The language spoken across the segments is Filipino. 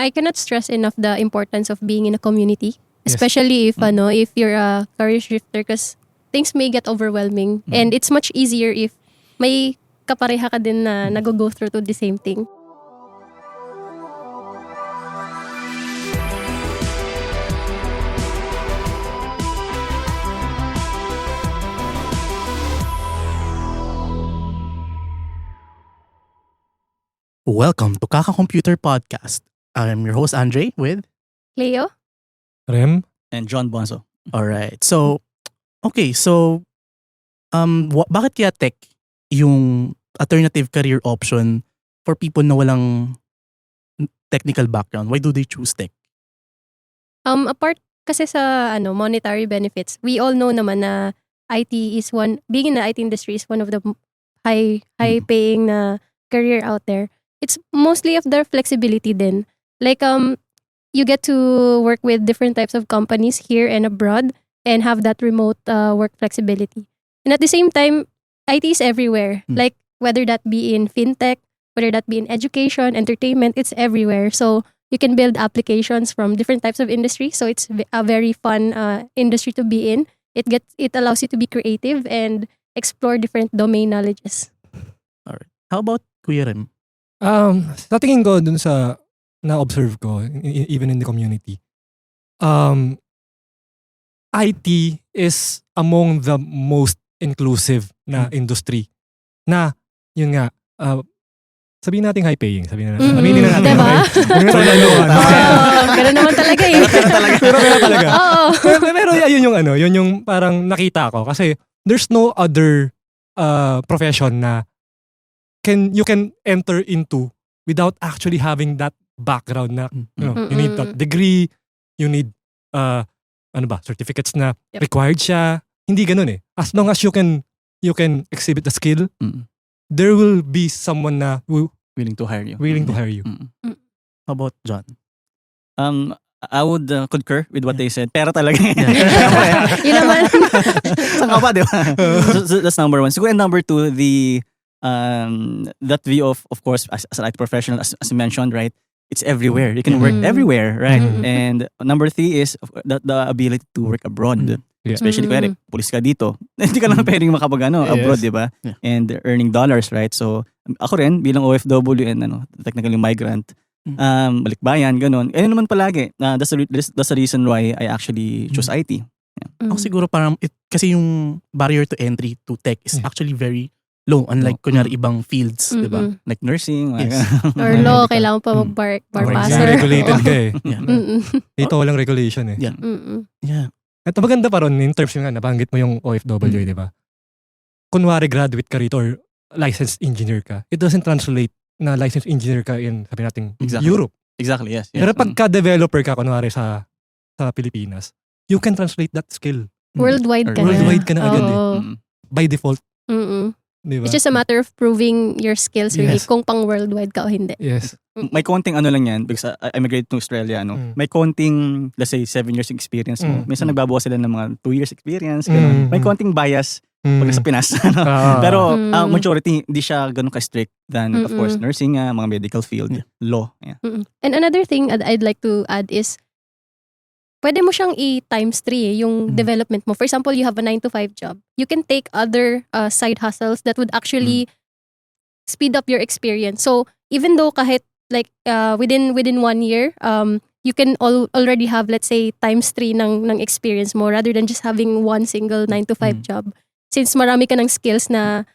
I cannot stress enough the importance of being in a community, especially if you're a career shifter, because things may get overwhelming and it's much easier if may kapareha ka din na nag-go through to the same thing. Welcome to Kaka Computer Podcast. I'm your host Andre with. Leo? Rem? And John Bonzo. Alright. So, okay. So, bakit kaya tech yung alternative career option for people na walang technical background? Why do they choose tech? Apart kasi sa monetary benefits, we all know naman na IT is being in the IT industry is one of the high paying na career out there. It's mostly of their flexibility din. Like you get to work with different types of companies here and abroad and have that remote work flexibility. And at the same time, IT is everywhere. Like whether that be in fintech, whether that be in education, entertainment, it's everywhere. So you can build applications from different types of industry. So it's a very fun industry to be in. It allows you to be creative and explore different domain knowledges. Alright. How about Kuya Rem? Sa tingin ko dun sa na-observe ko, even in the community, IT is among the most inclusive na industry. Na, yun nga, sabihin natin high paying. Aminin na natin. Diba? Ganun naman talaga eh. Pero ganun talaga. Oo. Pero yun yung parang nakita ko. Kasi there's no other profession na you can enter into without actually having that background na you need that degree, you need certificates na required siya. Hindi ganun eh. As long as you can exhibit the skill, there will be someone na Willing to hire you. How about John? I would concur with what they said. Pero talaga. Yun naman. Saka pa, di ba? So that's number one. Siguro number two, that view of course, as an IT professional, as mentioned, right? It's everywhere. You can work everywhere, right? And number three is the ability to work abroad. Yeah. Especially kung pulis ka dito. Hindi ka lang pwedeng abroad, di ba? Yeah. And earning dollars, right? So, ako rin, bilang OFW and technically migrant, balikbayan, ganun. Naman palagi. That's the reason why I actually choose IT. Yeah. Ako siguro parang, kasi yung barrier to entry to tech is actually very low. Unlike kunyari ibang fields, di ba? Like nursing. Yes. Or law, kailangan pa mag-bar passer. Regulated ka eh. Yeah. Dito walang regulation eh. Yeah. Yeah. At maganda pa ron in terms yung nabanggit mo yung OFW, di ba? Kunwari graduate ka rito or licensed engineer ka, it doesn't translate na licensed engineer ka in, sabi natin, Europe. Exactly, yes. Pero pagka developer ka, kunwari sa Pilipinas, you can translate that skill. Worldwide ka na. Worldwide ka na agad eh. By default. Diba? It's just a matter of proving your skills really, kung pang worldwide ka o hindi. Yes. May konting lang yan because I migrated to Australia, may konting, let's say, 7 years experience mo. Minsan nagbabawas sila ng mga 2 years experience. May konting bias pag sa Pinas. Pero majority, hindi siya ganun ka-strict than, of course, nursing, mga medical field, law. Yeah. And another thing I'd like to add is, pwede mo siyang i-times 3 yung development mo. For example, you have a 9-to-5 job. You can take other side hustles that would actually speed up your experience. So, even though kahit like within 1 year, you can already have, let's say, times 3 ng experience mo rather than just having one single 9-to-5 job. Since marami ka ng skills na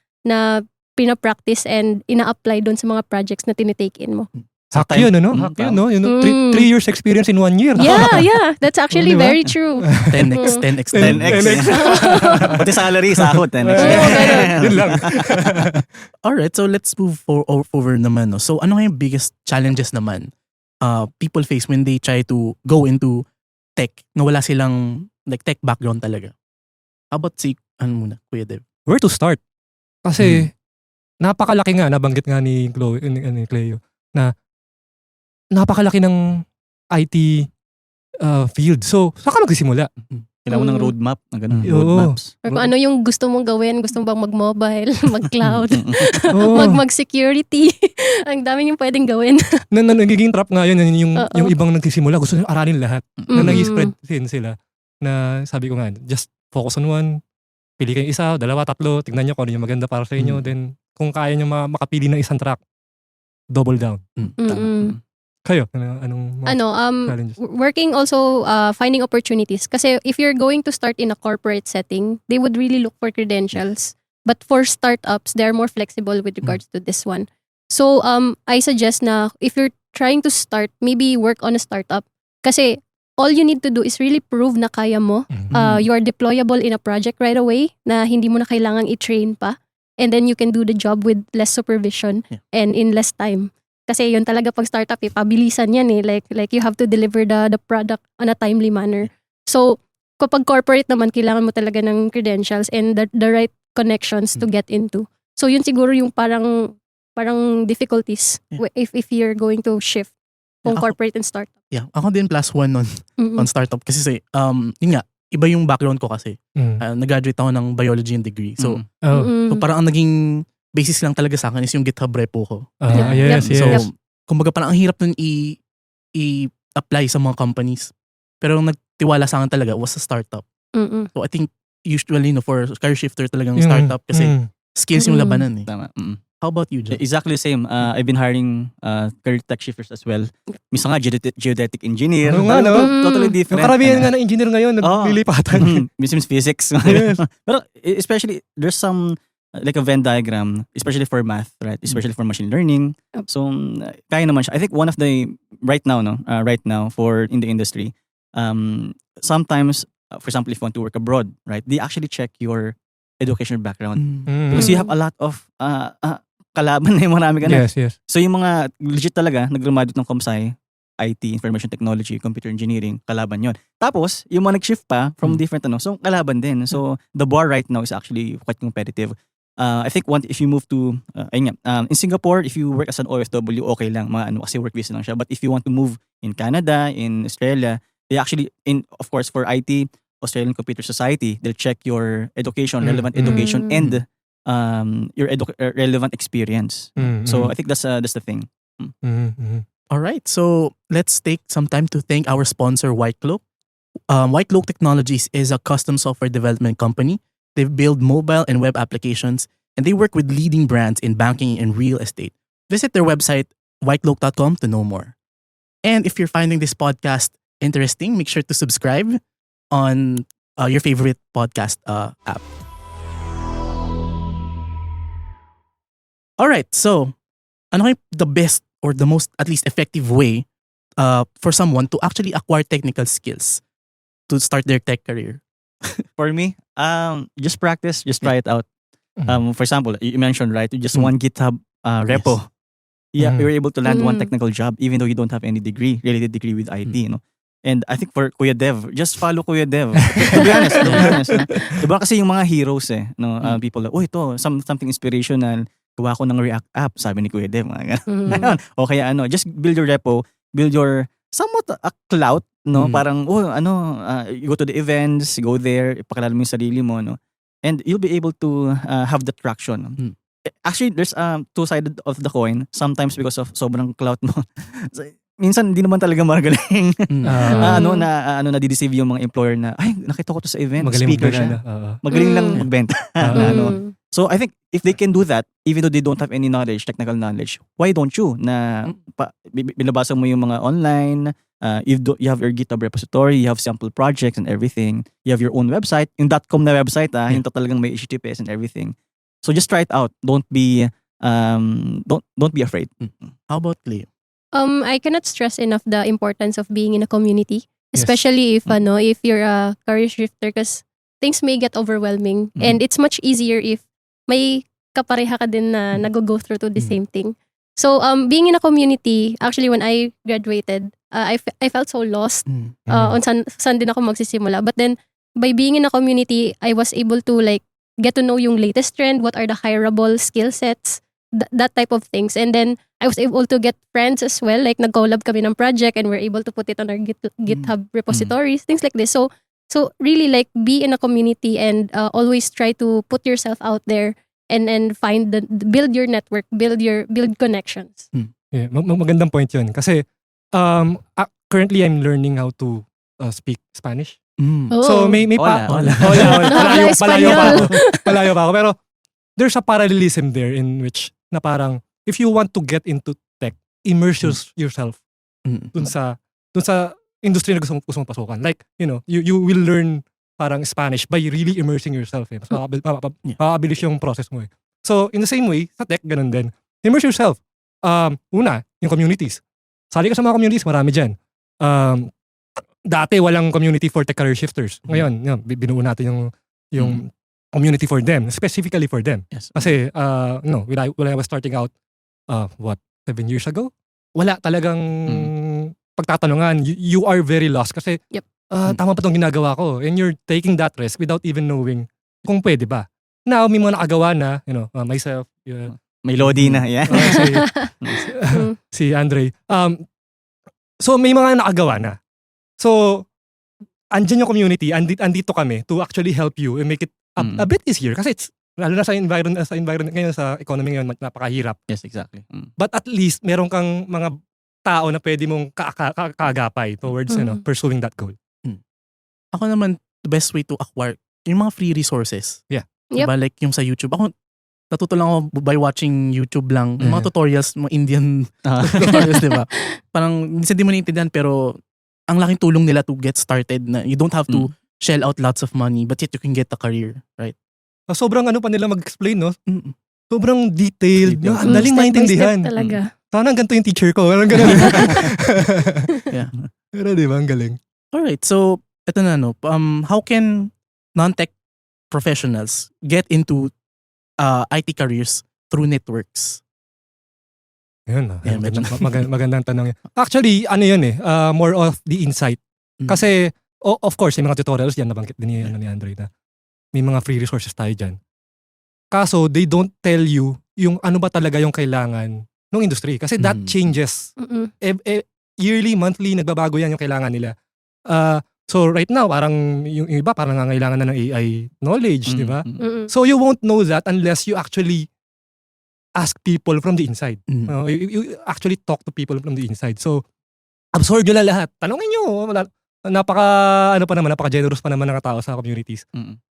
pina-practice and ina-apply doon sa mga projects na tinitake in mo. Hack yun, no? Hack yun, no? 3 years experience in 1 year. Yeah. That's actually very true. 10x. Pati salary, sahot. 10x. Yun lang. Alright, so let's move over naman. No? So ano nga yung biggest challenges naman people face when they try to go into tech na wala silang like tech background talaga? How about Kuya Dev? Where to start? Kasi napakalaki nga, nabanggit nga ni Cleo, na napakalaki ng IT field. So, saan ka magsisimula? Kailangan mo ng roadmap, ganun, Oo. roadmaps. Or kung ano yung gusto mong gawin, gusto mo bang mag-mobile, mag-cloud, Oo. mag-security. Ang dami yung pwedeng gawin. Nagiging trap nga yun, Oo. yung ibang nagsisimula, gusto nyo aralin lahat. Na Mm. nag-spread din sila. Na sabi ko nga, just focus on one, pili kayo isa, dalawa, tatlo, tignan nyo kung ano yung maganda para sa inyo. Then, kung kaya nyo makapili ng isang track, double down. Mm-mm. Kayo, anong mga challenges? Working also, finding opportunities. Kasi if you're going to start in a corporate setting, they would really look for credentials. But for startups, they're more flexible with regards to this one. So, I suggest na if you're trying to start, maybe work on a startup. Kasi all you need to do is really prove na kaya mo. You are deployable in a project right away na hindi mo na kailangang i-train pa. And then you can do the job with less supervision and in less time. Kasi yun talaga pag startup pabilisan yan like you have to deliver the product on a timely manner. So kapag corporate naman kailangan mo talaga ng credentials and the right connections to get into. So yun siguro yung parang difficulties if you're going to shift kung corporate and startup. Yeah, ako din +1 nun on startup kasi yun nga, iba yung background ko kasi. Nag-graduate ako ng biology and degree. So parang ang naging basis lang talaga sa akin is yung GitHub repo ko. Yes. So, kumbaga parang ang hirap nun i-apply sa mga companies. Pero ang nagtiwala sa akin talaga was a startup. So I think usually for career shifter talagang startup kasi skills yung labanan eh. Tama. How about you, John? Exactly the same. I've been hiring career tech shifters as well. Minsan nga geodetic engineer. Totally different. Yung karamihan nga ng engineer ngayon, naglilipatan. Minsan physics. Pero especially, there's some like a Venn diagram, especially for math, right? Especially for machine learning. So, kaya naman siya. I think one of the, right now for in the industry, sometimes, for example, if you want to work abroad, right? They actually check your educational background. Because you have a lot of kalaban na marami ka na. Yes. So yung mga legit talaga, nag-graduate ng ComSci, IT, Information Technology, Computer Engineering, kalaban yon. Tapos, yung mga nag-shift pa from different so kalaban din. So the bar right now is actually quite competitive. I think if you move to, in Singapore, if you work as an OFW, okay lang, kasi work visa lang siya. But if you want to move in Canada, in Australia, they actually, of course, for IT, Australian Computer Society, they'll check your education, relevant education, and your relevant experience. So I think that's the thing. All right, so let's take some time to thank our sponsor, White Cloak. White Cloak Technologies is a custom software development company. They build mobile and web applications, and they work with leading brands in banking and real estate. Visit their website, whitecloak.com, to know more. And if you're finding this podcast interesting, make sure to subscribe on your favorite podcast app. All right, so ano kaya the best or the most at least effective way for someone to actually acquire technical skills to start their tech career? For me, just practice, just try it out. For example, you mentioned, right, just one GitHub repo. Yes. Yeah, you're able to land one technical job even though you don't have any related degree with IT, you know. And I think for Kuya Dev, just follow Kuya Dev. To be honest. Diba kasi yung mga heroes people like, ito, something inspirational, gawa ko ng React app, sabi ni Kuya Dev. O kaya just build your repo, build your somewhat a clout, no? Parang, you go to the events, go there, ipakilala mo yung sarili mo, no? And you'll be able to have the traction. Actually, there's two sided of the coin. Sometimes because of sobrang clout mo. Minsan hindi naman talaga magaling. Nadideceive yung mga employer na, ay, nakita ko to sa event, magaling speaker siya. Magaling lang magbenta. So I think if they can do that, even though they don't have any knowledge, technical knowledge, why don't you? Na binabasa mo yung mga online, you have your GitHub repository, you have sample projects and everything. You have your own website, yung .com na website, yung talagang may HTTPS and everything. So just try it out. Don't be afraid. How about Leo? I cannot stress enough the importance of being in a community, especially if you're a career shifter, because things may get overwhelming, and it's much easier if may kapareha ka din na nag-go through to the same thing. So being in a community, actually when I graduated, I felt so lost on saan din ako magsisimula. But then by being in a community, I was able to like get to know yung latest trend, what are the hireable skill sets, that type of things. And then I was able to get friends as well. Like nag-collab kami ng project and we're able to put it on our GitHub repositories, things like this. So So really like be in a community and always try to put yourself out there and find build your network, build connections. Yeah, magandang point yun. Kasi currently I'm learning how to speak Spanish. So may Hola. Malayo pa ako. Pero there's a parallelism there in which na parang if you want to get into tech, immerse yourself dun sa industry na gusto mong pasukan. Like, you will learn parang Spanish by really immersing yourself. Mas makakabilis yung process mo eh. So, in the same way, sa tech, ganun din. Immerse yourself. Una, yung communities. Sali ka sa mga communities, marami dyan. Dati walang community for tech career shifters. Ngayon, binuo natin yung community for them, specifically for them. Yes. Kasi, when I was starting out, 7 years ago? Wala talagang pagtatanungan. You are very lost kasi tama pa itong ginagawa ko. And you're taking that risk without even knowing kung pwede ba. Now, may mga nakagawa na, myself, may Lodi na, yeah. Si Andre. So, may mga nakagawa na. So, andyan yung community, andito kami to actually help you and make it a bit easier. Kasi lalo na sa environment ngayon, sa economy ngayon, napakahirap. Yes, exactly. But at least, meron kang mga tao na pwede mong kaagapay towards pursuing that goal. Ako naman, the best way to acquire yung mga free resources. Yeah. Diba? Like yung sa YouTube. Ako, natuto lang ako by watching YouTube lang. Yung mga tutorials, mga Indian tutorials, diba? Parang, minsan di mo naiintindihan, pero ang laking tulong nila to get started na you don't have to shell out lots of money, but yet you can get a career, right? Sobrang pa nila mag-explain, no? Sobrang detailed. Ang daling maintindihan. Step talaga. Sana ganito yung teacher ko. Parang ganun. Yeah. Pero diba, ang galing. Alright, so, ito na, how can non-tech professionals get into IT careers through networks? Yun, Yeah, magandang tanong yun. Actually, yun more of the insight. Kasi, of course, yung mga tutorials yan, nabanggit din ni Andre na may mga free resources tayo dyan. Kaso, they don't tell you yung ano ba talaga yung kailangan ng industry. Kasi that changes. Yearly, monthly, nagbabago yan yung kailangan nila. So right now, parang yung iba parang nangangailangan na ng AI knowledge, di ba? So you won't know that unless you actually ask people from the inside. You actually talk to people from the inside. So, absorb nyo lang lahat. Tanongin nyo. Napaka-generous pa naman ng tao sa communities.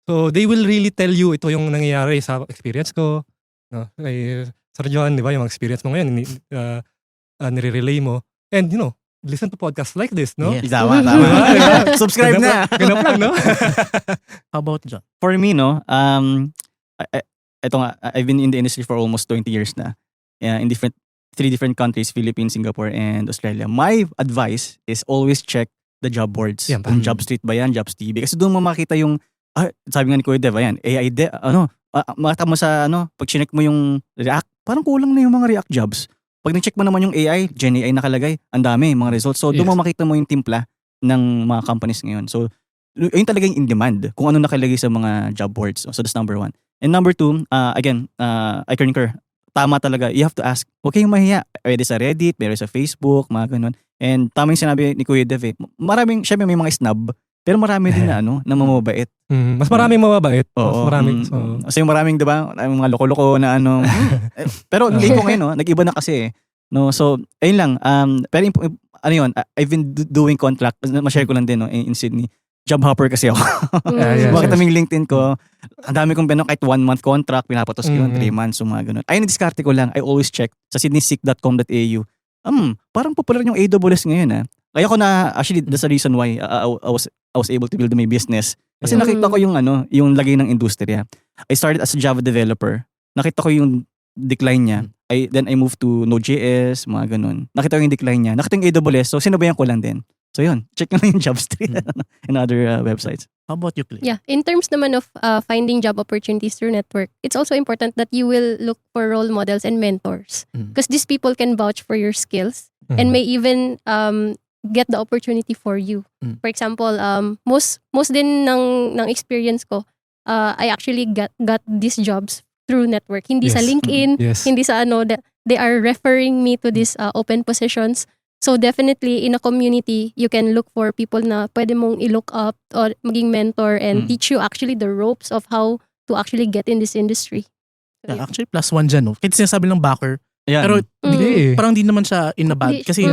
So, they will really tell you ito yung nangyayari sa experience ko. No? Sir John, di ba, yung experience mo ngayon, nire-relay mo. And, listen to podcasts like this, no? Yes. Tama. Subscribe na. Ganap lang, no? How about John? For me, I've been in the industry for almost 20 years na. In 3 different countries, Philippines, Singapore, and Australia. My advice is always check the job boards. Yan, Kung Job Street ba yan, Jobs TV. Kasi doon mo makita yung, sabi nga ni Kuya Dev, ayan, AI, makita mo sa, pag chinek mo yung React, parang kulang na yung mga React jobs. Pag na-check mo naman yung AI, Gen AI nakalagay, ang dami, mga results. So, doon mo makita mo yung timpla ng mga companies ngayon. So, yun talaga yung in demand, kung ano nakalagay sa mga job boards. So, that's number 1. And number 2, again, I concur. Tama talaga. You have to ask, okay yung mahiya. Pwede sa Reddit, pwede sa Facebook, mga ganun. And tama yung sinabi ni Kuya Dev. Syempre may mga snub, pero marami din na na mamabait. Mas maraming mababait. Oo. Mas maraming. Kasi yung maraming, diba, mga loko-loko na pero ngayon ko ngayon, nag-iba na kasi. No? So, ayun lang. Pero I've been doing contract. Ma-share ko lang din in Sydney. Job hopper kasi ako. Bakit naming LinkedIn ko, ang dami kong kahit 1 month contract, pinapatos ko yun, 3 months, so mga ganun. Ayun, diskarte ko lang. I always check sa sydneysick.com.au. Parang popular yung AWS ngayon. Kaya ko actually, that's the reason why I was able to build my business. Kasi nakita ko yung lagay ng industriya. I started as a Java developer. Nakita ko yung decline niya. Then I moved to Node.js, mga ganun. Nakita ko yung decline niya. Nakita yung AWS, so sinabayan ko lang din. So yun, check nyo lang yung Jobstreet and other websites. How about you, Clay? Yeah, in terms naman of finding job opportunities through network, it's also important that you will look for role models and mentors. Because these people can vouch for your skills and may even get the opportunity for you. For example, most din ng experience ko, I actually got these jobs through network. Hindi sa LinkedIn, hindi sa they are referring me to these open positions. So definitely in a community, you can look for people na pwede mong i-look up or maging mentor and teach you actually the ropes of how to actually get in this industry. So, Yeah, actually, +1 dyan, no? Kahit sinasabi ng backer, Ayan. pero Hindi eh. parang di naman siya in a bad. Di- Kasi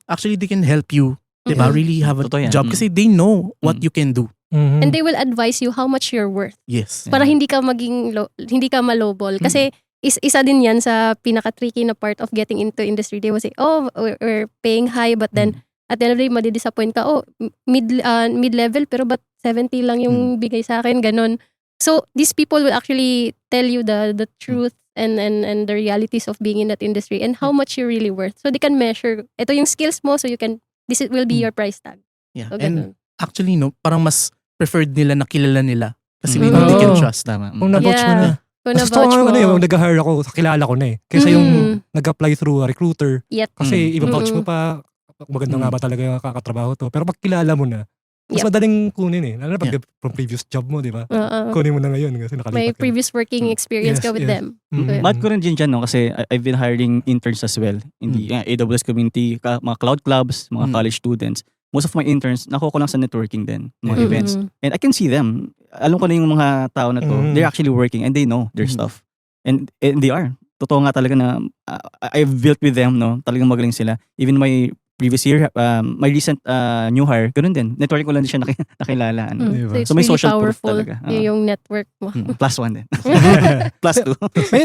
actually, they can help you, di ba? Really have a Totoo yan. job. Kasi they know what you can do. And they will advise you how much you're worth. Yes. Para hindi ka hindi ka malobol. Kasi isa din yan sa pinaka-tricky na part of getting into industry. They will say, oh, we're paying high, but then at the end of the day, madidisappoint ka, oh, mid-level, pero ba't 70 lang yung bigay sa akin, ganun. So, these people will actually tell you the truth and the realities of being in that industry and how much you're really worth. So, they can measure, ito yung skills mo, so this will be your price tag. Yeah. So, And ganun. actually, no, parang mas preferred nila na kilala nila. Kasi they know they can trust. Tama. Kung na-vouch mo na. Kung Mas gusto na-vouch ko mo. ano yung nag-hire ako, kilala ko na eh. Kaysa yung nag-apply through a recruiter. Yep. Kasi i-vouch mo pa, maganda nga ba talaga yung kakatrabaho to. Pero pag kilala mo na, mas madaling kunin eh. Lalo na pag from previous job mo, di ba? Kunin mo na ngayon kasi nakalipat May ka na. previous working experience Yes, ka with yes. them. Mad ko rin din dyan, no? Kasi I've been hiring interns as well in the AWS community, mga cloud clubs, mga college students. Most of my interns, nakuha ko lang sa networking din, mga events. And I can see them. Alam ko na yung mga tao na to, they're actually working and they know their stuff. And they are. Totoo nga talaga na I've built with them, no? Talagang magaling sila. Even my previous year, my recent new hire, ganun din. Networking ko lang din siya nakilala. Ano. Diba? So it's So may really social proof powerful talaga. yung network mo. +1 din. +2. May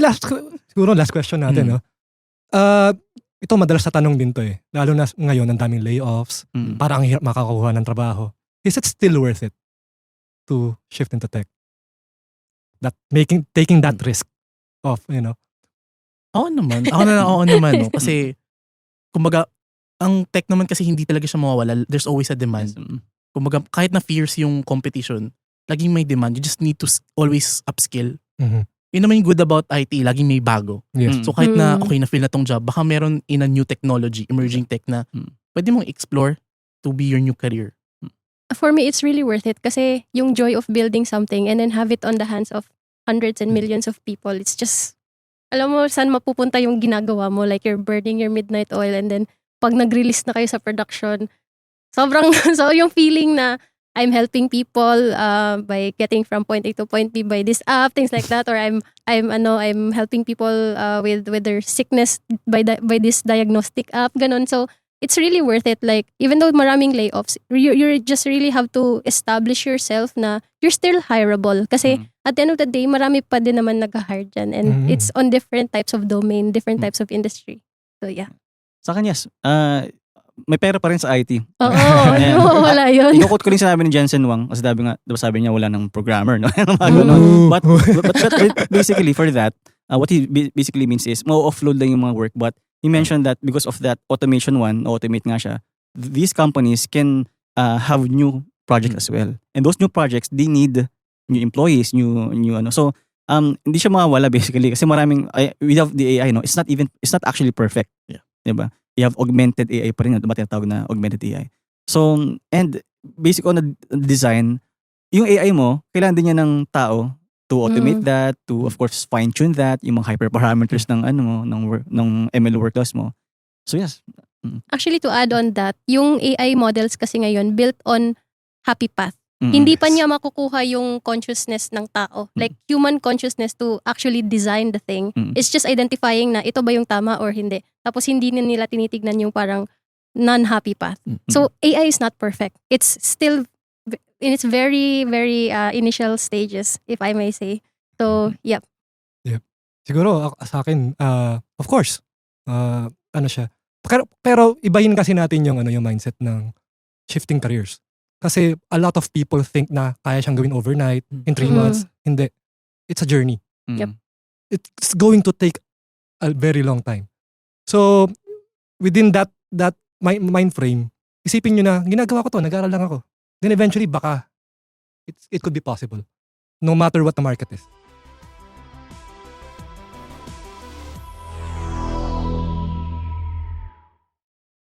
siguro last question natin, no? Ito madalas sa tanong din to eh. Lalo na ngayon, ang daming layoffs. Parang ang hirap makakuha ng trabaho. Is it still worth it to shift into tech? Taking that risk of, you know? Oo naman. Oo naman. No? Kasi, kumbaga, ang tech naman kasi hindi talaga siya mawawala. There's always a demand. Kumbaga, kahit na fierce yung competition, laging may demand. You just need to always upskill. Yun naman yung good about IT, laging may bago. Yes. So kahit na okay na feel na tong job, baka meron in a new technology, emerging tech na pwede mong explore to be your new career. For me, it's really worth it kasi yung joy of building something and then have it on the hands of hundreds and millions of people, it's just, alam mo saan mapupunta yung ginagawa mo, like you're burning your midnight oil and then pag nag-release na kayo sa production, sobrang, so yung feeling na I'm helping people by getting from point A to point B by this app, things like that, or I'm helping people with their sickness by this diagnostic app, ganon. So it's really worth it. Like even though maraming layoffs, you just really have to establish yourself na you're still hireable. Kasi at the end of the day, marami pa din naman nag-hire dyan, and it's on different types of domain, different types of industry. So yeah. Sa akin, yes. May pera pa rin sa IT. Oo, wala yun. Ikukot ko rin sinabi ni Jensen Wang kasi sabi niya wala ng programmer, no? but basically for that, what he basically means is ma-offload lang yung mga work, but he mentioned that because of that automate nga siya, these companies can have new projects as well. And those new projects, they need new employees, new ano. So hindi siya mawawala basically kasi maraming without the AI, no, it's not actually perfect. Yeah. 'Di ba? You have augmented AI pa rin, diba tinatawag na augmented AI. So, and basic on the design, yung AI mo, kailangan din niya ng tao to automate that, to of course fine-tune that, yung mga hyperparameters ng ng ML workflows mo. So yes. Actually, to add on that, yung AI models kasi ngayon built on happy path. Hindi pa niya makukuha yung consciousness ng tao. Like human consciousness to actually design the thing. It's just identifying na ito ba yung tama or hindi. Tapos hindi na nila tinitignan yung parang non-happy path. So AI is not perfect. It's still in its very, very initial stages, if I may say. So, yep. Siguro sa akin, of course, ano siya. Pero ibahin kasi natin yung mindset ng shifting careers. Kasi a lot of people think na kaya siyang gawin overnight, in 3 months. Hindi. It's a journey. Yep. It's going to take a very long time. So, within that mind frame, isipin nyo na, ginagawa ko to, nag-aaral lang ako. Then eventually, baka, it could be possible. No matter what the market is.